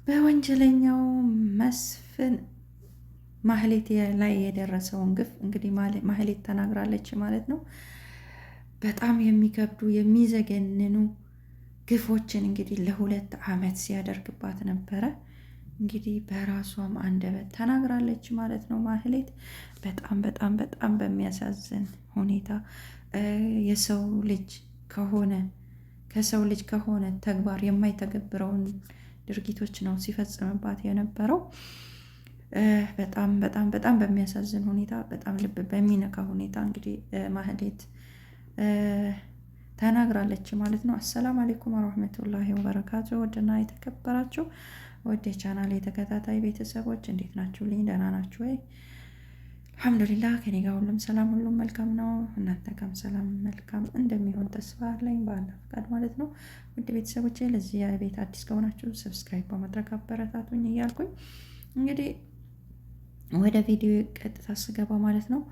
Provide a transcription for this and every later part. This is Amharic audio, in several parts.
በወንጀለኛው መስፍን ማህሌት ላይ የደረሰውን ግፍ እንግዲህ ማህሌት ተናግራለች ማለት ነው። በጣም የሚከብዱ የሚዘገንኑ ግፎችን እንግዲህ ለሁለት ዓመት ሲያደርግባት ነበረ። እንግዲህ በራሷም አንደበት ተናግራለች ማለት ነው። ማህሌት በጣም በጣም በጣም በሚያሳዝን ሁኔታ የሰው ልጅ ከሰው ልጅ ከሆነ ተግባር የማይተገብረውን ድርጊቶች ነው ሲፈጽምባት የነበረው። በጣም በጣም በጣም በሚያሳዝን ሁኔታ በጣም ልብ በሚነካ ሁኔታ እንግዲህ ማህሌት ተናግራለች ማለት ነው። አሰላም አለይኩም ወራህመቱላሂ ወበረካቱ። ወደና የተከበራችሁ ወደ ቻናል የተከታታይ ቤተሰቦች እንዴት ናችሁ? ልኝ ደህና ናችሁ ወይ? አልሐምዱሊላህ ከኔ ጋር ሁሉም ሰላም፣ ሁሉም መልካም ነው። እናንተ ጋርም ሰላም መልካም እንደሚሆን ተስፋ አለኝ በአላህ ፈቃድ ማለት ነው። ውድ ቤተሰቦቼ ለዚህ ቤት አዲስ ከሆናችሁ ሰብስክራይብ በማድረግ አበረታቱኝ እያልኩኝ እንግዲህ ወደ ቪዲዮ ቀጥታ ስገባ ማለት ነው።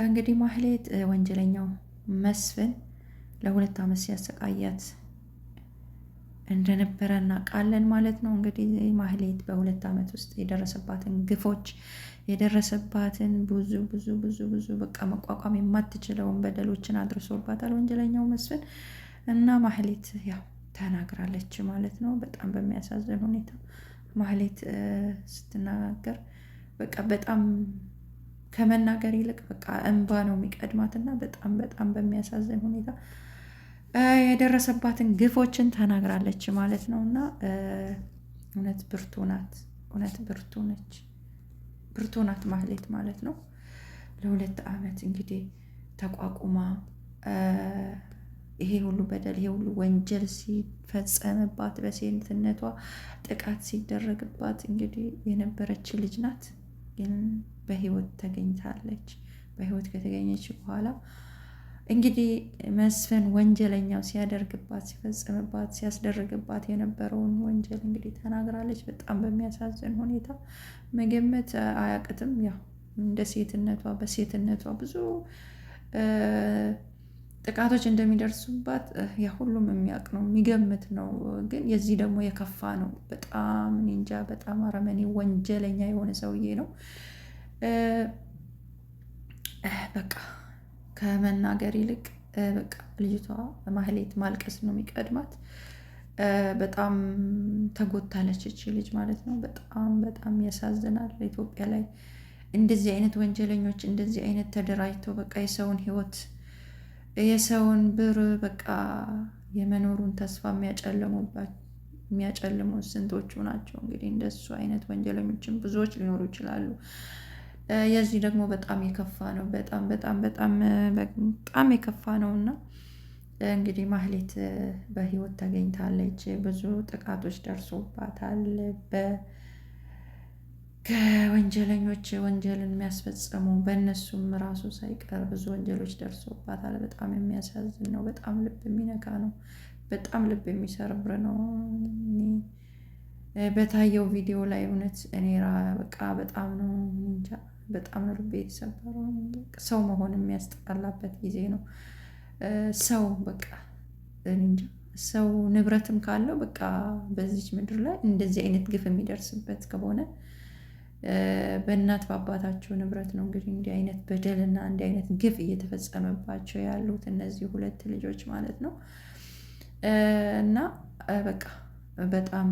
እንግዲህ ማህሌት ወንጀለኛው መስፍን ለሁለት ዓመት ሲያሰቃያት እንደነበረ እናውቃለን ማለት ነው። እንግዲህ ማህሌት በሁለት ዓመት ውስጥ የደረሰባትን ግፎች የደረሰባትን ብዙ ብዙ ብዙ ብዙ በቃ መቋቋም የማትችለውን በደሎችን አድርሶባታል ወንጀለኛው መስፍን እና ማህሌት ያው ተናግራለች ማለት ነው። በጣም በሚያሳዝን ሁኔታ ማህሌት ስትናገር በቃ በጣም ከመናገር ይልቅ በቃ እንባ ነው የሚቀድማት እና በጣም በጣም በሚያሳዝን ሁኔታ የደረሰባትን ግፎችን ተናግራለች ማለት ነው። እና እውነት ብርቱ ናት፣ እውነት ብርቱ ነች፣ ብርቱ ናት ማህሌት ማለት ነው። ለሁለት ዓመት እንግዲህ ተቋቁማ ይሄ ሁሉ በደል ይሄ ሁሉ ወንጀል ሲፈጸምባት በሴትነቷ ጥቃት ሲደረግባት እንግዲህ የነበረች ልጅ ናት። ግን በህይወት ተገኝታለች። በህይወት ከተገኘች በኋላ እንግዲህ መስፍን ወንጀለኛው ሲያደርግባት ሲፈጽምባት ሲያስደርግባት የነበረውን ወንጀል እንግዲህ ተናግራለች። በጣም በሚያሳዝን ሁኔታ መገመት አያቅትም። ያው እንደ ሴትነቷ በሴትነቷ ብዙ ጥቃቶች እንደሚደርሱባት ያ ሁሉም የሚያውቅ ነው የሚገምት ነው። ግን የዚህ ደግሞ የከፋ ነው። በጣም ኒንጃ በጣም አረመኔ ወንጀለኛ የሆነ ሰውዬ ነው። በቃ ከመናገር ይልቅ በቃ ልጅቷ ማህሌት ማልቀስ ነው የሚቀድማት። በጣም ተጎድታለች እቺ ልጅ ማለት ነው። በጣም በጣም ያሳዝናል። ኢትዮጵያ ላይ እንደዚህ አይነት ወንጀለኞች እንደዚህ አይነት ተደራጅተው በቃ የሰውን ህይወት የሰውን ብር በቃ የመኖሩን ተስፋ የሚያጨልሙ ስንቶቹ ናቸው። እንግዲህ እንደሱ አይነት ወንጀለኞችን ብዙዎች ሊኖሩ ይችላሉ። የዚህ ደግሞ በጣም የከፋ ነው። በጣም በጣም በጣም በጣም የከፋ ነው እና እንግዲህ ማህሌት በህይወት ተገኝታለች። ብዙ ጥቃቶች ደርሶባታል። ከወንጀለኞች ወንጀልን የሚያስፈጽሙ በእነሱም ራሱ ሳይቀር ብዙ ወንጀሎች ደርሶባታል። በጣም የሚያሳዝን ነው። በጣም ልብ የሚነካ ነው። በጣም ልብ የሚሰርብር ነው። በታየው ቪዲዮ ላይ እውነት እኔ በቃ በጣም ነው እንጃ በጣም ነው ልቤ የተሰበረው። ሰው መሆን የሚያስጠላበት ጊዜ ነው። ሰው በቃ እንጃ ሰው ንብረትም ካለው በቃ በዚች ምድር ላይ እንደዚህ አይነት ግፍ የሚደርስበት ከሆነ በእናት በአባታቸው ንብረት ነው እንግዲህ እንዲህ አይነት በደልና እንዲህ አይነት ግፍ እየተፈጸመባቸው ያሉት እነዚህ ሁለት ልጆች ማለት ነው። እና በቃ በጣም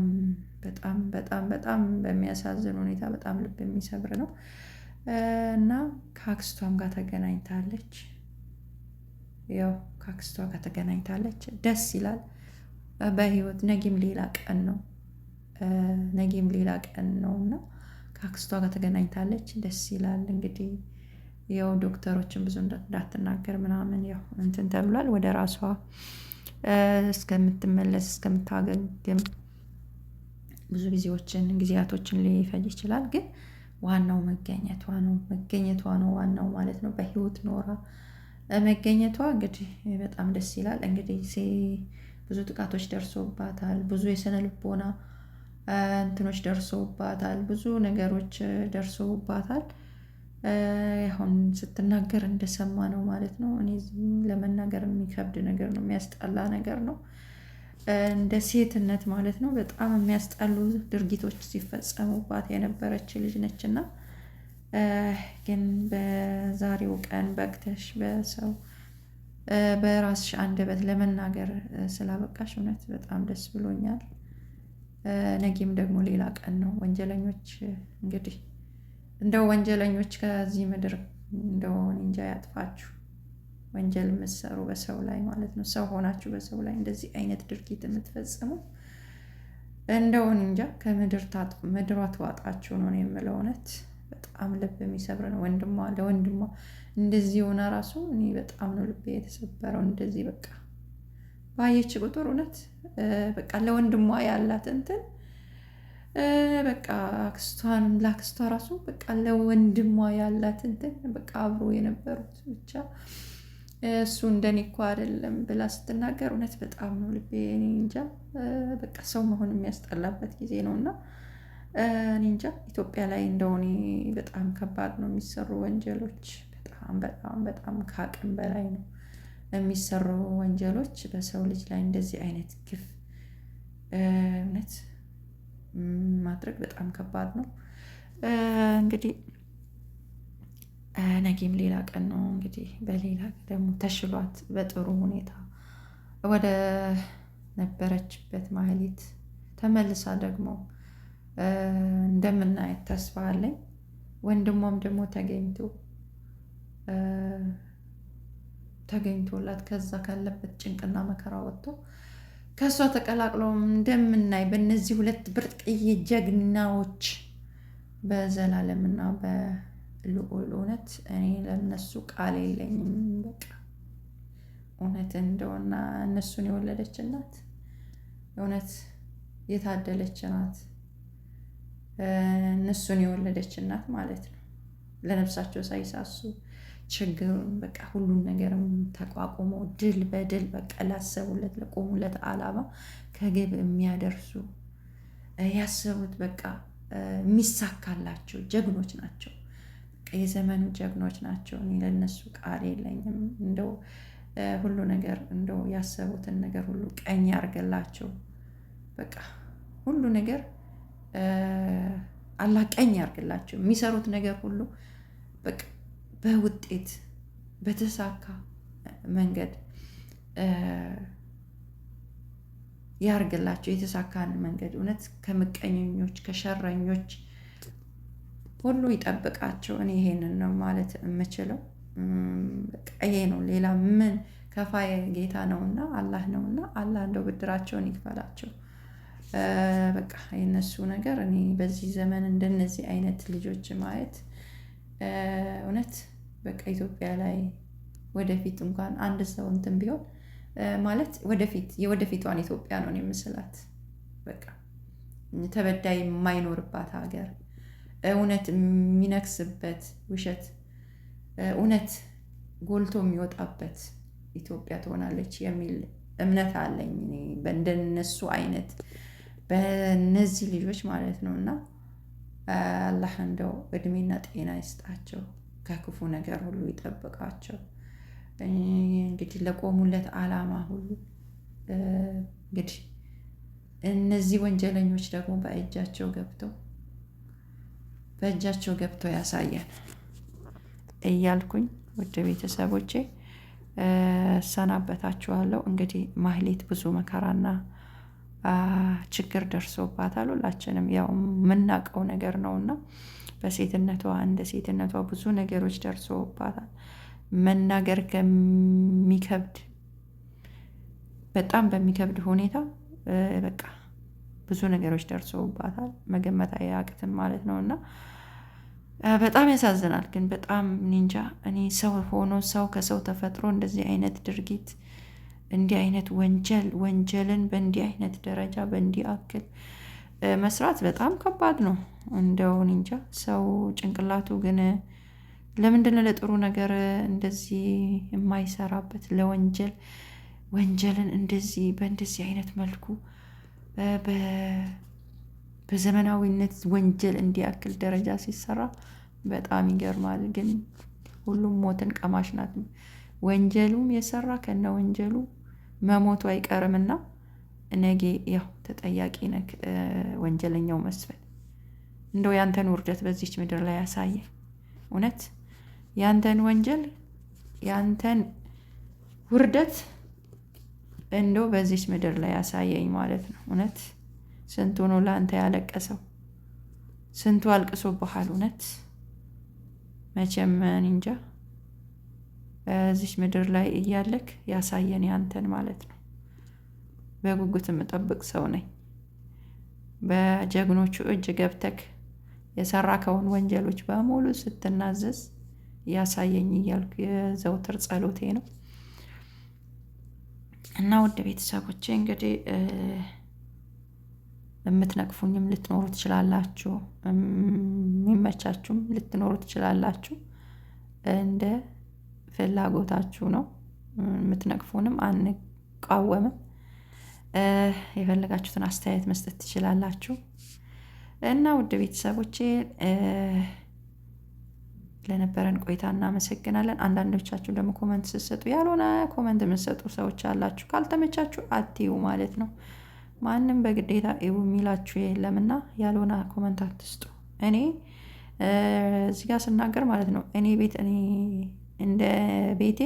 በጣም በጣም በጣም በሚያሳዝን ሁኔታ በጣም ልብ የሚሰብር ነው። እና ከአክስቷም ጋር ተገናኝታለች። ያው ከአክስቷ ጋር ተገናኝታለች። ደስ ይላል። በህይወት ነጊም ሌላ ቀን ነው። ነጊም ሌላ ቀን ነው እና ከአክስቷ ጋር ተገናኝታለች። ደስ ይላል። እንግዲህ ያው ዶክተሮችን ብዙ እንዳትናገር ምናምን ያው እንትን ተብሏል። ወደ ራሷ እስከምትመለስ እስከምታገግም ብዙ ጊዜያቶችን ሊፈጅ ይችላል። ግን ዋናው መገኘቷ ነው ዋናው ማለት ነው። በህይወት ኖራ መገኘቷ እንግዲህ በጣም ደስ ይላል። እንግዲህ ብዙ ጥቃቶች ደርሶባታል። ብዙ የስነ ልቦና እንትኖች ደርሶባታል። ብዙ ነገሮች ደርሶባታል። አሁን ስትናገር እንደሰማ ነው ማለት ነው። እኔ ለመናገር የሚከብድ ነገር ነው፣ የሚያስጠላ ነገር ነው። እንደ ሴትነት ማለት ነው በጣም የሚያስጠሉ ድርጊቶች ሲፈጸሙባት የነበረች ልጅ ነች እና ግን በዛሬው ቀን በቅተሽ በራስሽ አንደበት ለመናገር ስላበቃሽ እውነት በጣም ደስ ብሎኛል። ነገም ደግሞ ሌላ ቀን ነው። ወንጀለኞች እንግዲህ እንደው ወንጀለኞች ከዚህ ምድር እንደው እንጃ ያጥፋችሁ። ወንጀል የምትሰሩ በሰው ላይ ማለት ነው፣ ሰው ሆናችሁ በሰው ላይ እንደዚህ አይነት ድርጊት የምትፈጽሙ እንደው እንጃ ምድሯ ትዋጣችሁ ነው የምለው። እውነት በጣም ልብ የሚሰብር ነው። ወንድሟ ለወንድሟ እንደዚህ የሆነ ራሱ እኔ በጣም ነው ልቤ የተሰበረው። እንደዚህ በቃ ባየች ቁጥር እውነት በቃ ለወንድሟ ያላት እንትን በቃ አክስቷን ላክስቷ ራሱ በቃ ለወንድሟ ያላት እንትን በቃ አብሮ የነበሩት ብቻ እሱ እንደኔ እኮ አይደለም ብላ ስትናገር እውነት በጣም ነው ልቤ እኔ እንጃ በቃ ሰው መሆን የሚያስጠላበት ጊዜ ነው እና እኔ እንጃ ኢትዮጵያ ላይ እንደሆነ በጣም ከባድ ነው የሚሰሩ ወንጀሎች። በጣም በጣም በጣም ከአቅም በላይ ነው የሚሰሩ ወንጀሎች በሰው ልጅ ላይ እንደዚህ አይነት ግፍ እውነት ማድረግ በጣም ከባድ ነው። እንግዲህ ነገም ሌላ ቀን ነው። እንግዲህ በሌላ ደግሞ ተሽሏት በጥሩ ሁኔታ ወደ ነበረችበት ማህሌት ተመልሳ ደግሞ እንደምናየት ተስፋ አለኝ። ወንድሟም ደግሞ ተገኝቶላት ከዛ ካለበት ጭንቅና መከራ ወጥቶ ከእሷ ተቀላቅሎ እንደምናይ በእነዚህ ሁለት ብርቅዬ ጀግናዎች በዘላለምና በልዑል እውነት እኔ ለነሱ ቃል የለኝም። በቃ እውነት እንደውና እነሱን የወለደች እናት እውነት የታደለች ናት። እነሱን የወለደች እናት ማለት ነው። ለነፍሳቸው ሳይሳሱ ችግሩን በቃ ሁሉን ነገርም ተቋቁመው ድል በድል በቃ ላሰቡለት ለቆሙለት ዓላማ ከግብ የሚያደርሱ ያሰቡት በቃ የሚሳካላቸው ጀግኖች ናቸው። በቃ የዘመኑ ጀግኖች ናቸው። እኔ ለነሱ ቃል የለኝም። እንደው ሁሉ ነገር እንደው ያሰቡትን ነገር ሁሉ ቀኝ ያርገላቸው። በቃ ሁሉ ነገር አላህ ቀኝ ያርግላቸው። የሚሰሩት ነገር ሁሉ በቃ በውጤት በተሳካ መንገድ ያርግላቸው። የተሳካን መንገድ እውነት ከምቀኞች ከሸረኞች ሁሉ ይጠብቃቸው። እኔ ይሄንን ነው ማለት የምችለው። በቃ ይሄ ነው። ሌላ ምን ከፋይ ጌታ ነውና አላህ ነውና አላህ እንደው ብድራቸውን ይክፈላቸው። በቃ የነሱ ነገር እኔ በዚህ ዘመን እንደነዚህ አይነት ልጆች ማየት እውነት በቃ ኢትዮጵያ ላይ ወደፊት እንኳን አንድ ሰው እንትን ቢሆን ማለት የወደፊቷን ኢትዮጵያ ነው የምስላት። በቃ ተበዳይ የማይኖርባት ሀገር፣ እውነት የሚነክስበት፣ ውሸት እውነት ጎልቶ የሚወጣበት ኢትዮጵያ ትሆናለች የሚል እምነት አለኝ እኔ በእንደነሱ አይነት በእነዚህ ልጆች ማለት ነው። እና አላህ እንደው እድሜና ጤና ይስጣቸው፣ ከክፉ ነገር ሁሉ ይጠብቃቸው። እንግዲህ ለቆሙለት ዓላማ ሁሉ እንግዲህ እነዚህ ወንጀለኞች ደግሞ በእጃቸው ገብተው ያሳየን እያልኩኝ ውድ ቤተሰቦቼ እሰናበታችኋለሁ። እንግዲህ ማህሌት ብዙ መከራና ችግር ደርሶባታል። ሁላችንም ያው የምናውቀው ነገር ነውና በሴትነቷ እንደ ሴትነቷ ብዙ ነገሮች ደርሶባታል። መናገር በጣም በሚከብድ ሁኔታ በቃ ብዙ ነገሮች ደርሶባታል። መገመት አያቅትም ማለት ነው እና በጣም ያሳዝናል። ግን በጣም እንጃ እኔ ሰው ሆኖ ሰው ከሰው ተፈጥሮ እንደዚህ አይነት ድርጊት እንዲህ አይነት ወንጀልን በእንዲህ አይነት ደረጃ በእንዲህ አክል መስራት በጣም ከባድ ነው። እንደው እንጃ ሰው ጭንቅላቱ ግን ለምንድነው ለጥሩ ነገር እንደዚህ የማይሰራበት? ወንጀልን እንደዚህ በእንደዚህ አይነት መልኩ በዘመናዊነት ወንጀል እንዲያክል ደረጃ ሲሰራ በጣም ይገርማል። ግን ሁሉም ሞትን ቀማሽ ናት። ወንጀሉም የሰራ ከነ ወንጀሉ መሞቱ አይቀርምና ነገ ያው ተጠያቂ ነህ ወንጀለኛው መስፍን። እንደው ያንተን ውርደት በዚች ምድር ላይ ያሳየ። እውነት ያንተን ወንጀል ያንተን ውርደት እንደው በዚች ምድር ላይ ያሳየኝ ማለት ነው። እውነት ስንቱ ነው ለአንተ ያለቀሰው? ስንቱ አልቅሶብሃል? እውነት መቼም እንጃ በዚች ምድር ላይ እያለክ ያሳየን ያንተን ማለት ነው። በጉጉት የምጠብቅ ሰው ነኝ። በጀግኖቹ እጅ ገብተክ የሰራከውን ወንጀሎች በሙሉ ስትናዘዝ ያሳየኝ እያልኩ የዘውትር ጸሎቴ ነው። እና ውድ ቤተሰቦቼ እንግዲህ የምትነቅፉኝም ልትኖሩ ትችላላችሁ፣ የሚመቻችሁም ልትኖሩ ትችላላችሁ። እንደ ፍላጎታችሁ ነው። የምትነቅፉንም አንቃወምም። የፈለጋችሁትን አስተያየት መስጠት ትችላላችሁ። እና ውድ ቤተሰቦቼ ለነበረን ቆይታ እናመሰግናለን። አንዳንዶቻችሁ ደግሞ ኮመንት ስትሰጡ ያልሆነ ኮመንት የምትሰጡ ሰዎች አላችሁ። ካልተመቻችሁ አትዩ ማለት ነው። ማንም በግዴታ እዩ የሚላችሁ የለምና ያልሆነ ኮመንት አትስጡ። እኔ እዚህ ጋር ስናገር ማለት ነው እኔ እንደ ቤቴ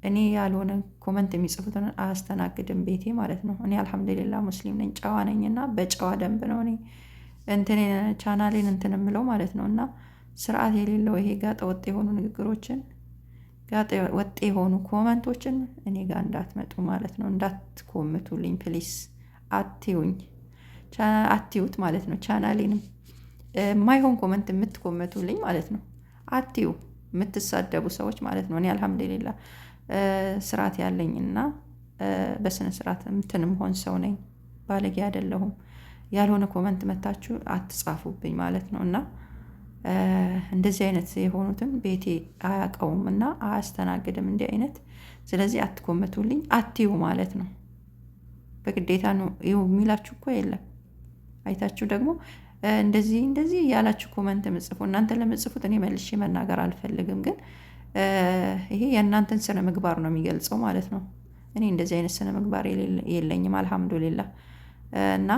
እኔ ያልሆነ ኮመንት የሚጽፉትን አያስተናግድም ቤቴ ማለት ነው። እኔ አልሐምዱሊላህ ሙስሊም ነኝ፣ ጨዋ ነኝ እና በጨዋ ደንብ ነው እኔ እንትን ቻናሌን እንትን የምለው ማለት ነው። እና ስርዓት የሌለው ይሄ ጋጠ ወጥ የሆኑ ንግግሮችን ጋጠ ወጥ የሆኑ ኮመንቶችን እኔ ጋር እንዳትመጡ ማለት ነው። እንዳትኮምቱልኝ ፕሊስ። አትዩት ማለት ነው። ቻናሌንም የማይሆን ኮመንት የምትኮመቱልኝ ማለት ነው አትዩ፣ የምትሳደቡ ሰዎች ማለት ነው። እኔ አልሐምዱሊላህ ስርዓት ያለኝና በስነ ስርዓት ምትንም ሆን ሰው ነኝ፣ ባለጌ አይደለሁም። ያልሆነ ኮመንት መታችሁ አትጻፉብኝ ማለት ነው። እና እንደዚህ አይነት የሆኑትን ቤቴ አያውቀውም እና አያስተናግድም እንዲህ አይነት። ስለዚህ አትኮመቱልኝ፣ አትዩ ማለት ነው። በግዴታ ነው ይሁ የሚላችሁ እኮ የለም። አይታችሁ ደግሞ እንደዚህ ያላችሁ ኮመንት ምጽፉ። እናንተ ለምጽፉት እኔ መልሼ መናገር አልፈልግም፣ ግን ይሄ የእናንተን ስነ ምግባር ነው የሚገልጸው ማለት ነው። እኔ እንደዚህ አይነት ስነ ምግባር የለኝም አልሐምዱሊላህ። እና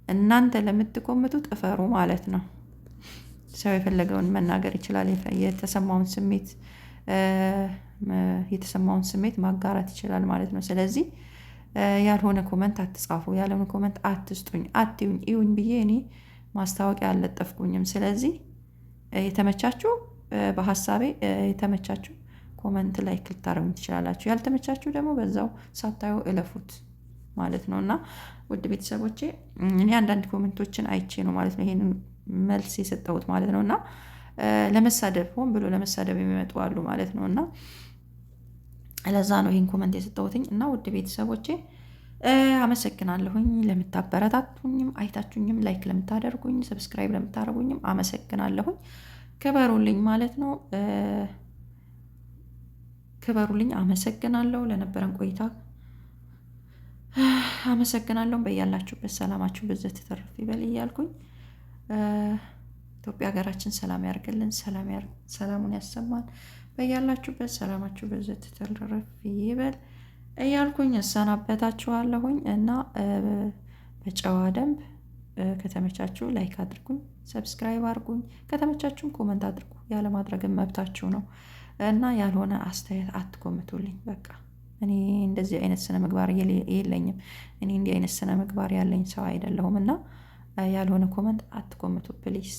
እናንተ ለምትኮምቱ ጥፈሩ ማለት ነው። ሰው የፈለገውን መናገር ይችላል። የተሰማውን ስሜት ማጋራት ይችላል ማለት ነው። ስለዚህ ያልሆነ ኮመንት አትጻፉ፣ ያልሆነ ኮመንት አትስጡኝ፣ አትዩኝ፣ እዩኝ ብዬ እኔ ማስታወቂያ አልለጠፍኩኝም። ስለዚህ የተመቻችሁ በሀሳቤ የተመቻችሁ ኮመንት ላይክ ልታረጉኝ ትችላላችሁ። ያልተመቻችሁ ደግሞ በዛው ሳታዩ እለፉት ማለት ነው። እና ውድ ቤተሰቦቼ እኔ አንዳንድ ኮመንቶችን አይቼ ነው ማለት ነው ይሄንን መልስ የሰጠሁት ማለት ነው። እና ለመሳደብ ሆን ብሎ ለመሳደብ የሚመጡ አሉ ማለት ነው። እና ለዛ ነው ይሄን ኮመንት የሰጠሁትኝ። እና ውድ ቤተሰቦቼ አመሰግናለሁኝ ለምታበረታቱኝም፣ አይታችሁኝም ላይክ ለምታደርጉኝ፣ ሰብስክራይብ ለምታደርጉኝም አመሰግናለሁኝ። ክበሩልኝ ማለት ነው። ክበሩልኝ። አመሰግናለሁ ለነበረን ቆይታ አመሰግናለሁ። በያላችሁበት ሰላማችሁ ብዝት ትተርፍ ይበል እያልኩኝ ኢትዮጵያ ሀገራችን ሰላም ያርግልን፣ ሰላሙን ያሰማን። በያላችሁበት ሰላማችሁ ብዝት ትተርፍ ይበል እያልኩኝ እሰናበታችኋለሁኝ። እና በጨዋ ደንብ ከተመቻችሁ ላይክ አድርጉኝ፣ ሰብስክራይብ አድርጉኝ። ከተመቻችሁም ኮመንት አድርጉ፣ ያለማድረግም መብታችሁ ነው። እና ያልሆነ አስተያየት አትኮምቱልኝ። በቃ እኔ እንደዚህ አይነት ስነ ምግባር የለኝም። እኔ እንዲህ አይነት ስነ ምግባር ያለኝ ሰው አይደለሁም። እና ያልሆነ ኮመንት አትኮምቱ ፕሊስ።